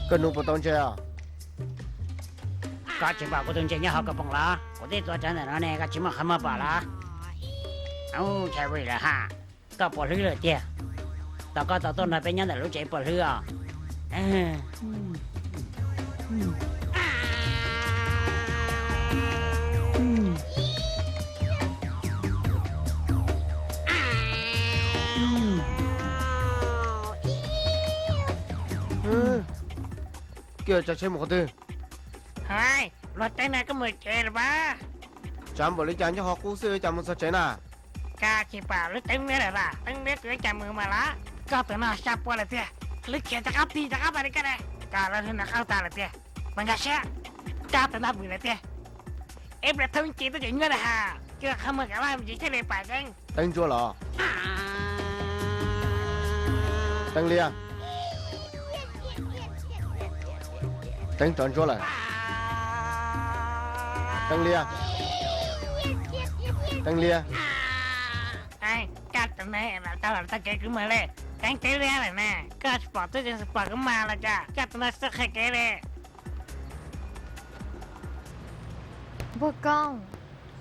个侬不当家啊？ก็จะบอกกูต้องเจเนี่ยเขาก็ปองละกูได้ตัวจันแต่เนี่ยก็จะมาขมาป่าละเอาใช่เว้ยละฮะก็ปวดเรือเตี้ยแต่ก็ต่อต้นน่ะเป็นยังแต่รู้ใจปวดเรือ叫只车冇得， เฮ้ยรถจังไหนก็มือเจหรือเปล่า 咱无你讲就好故事，咱们说真啊。 กาขี้ป่าหรือตึงเนี่ยล่ะตึงเนี่ยเกิดจากมือมาละก็ตัวน่าชาปวดเลยเตี้ยหรือเขียนจะขับตีจะขับอะไรก็ได้กาแล้วถึงน่าเข้าตาเลยเตี้ยมันก็เชื่อกาตัวน่าบุยเลยเตี้ยเอ็บระทงจีตัวอย่างเงี้ยนะฮะเกี่ยวกับมือกับว่ามันจะใช่เลยป่าจัง 等住了，等你啊，等转住了，等你啊，等你啊。 ไอ้กัดตัวไหนล่ะตลอดตะเกียขึ้นมาเลยแต่งเตะเลยอะไรแน่ก็สปอร์ตตัวจริงสปอร์ตก็มาแล้วจ้ะกัดตัวนั้นสักแค่เกเลย บ่กล้อง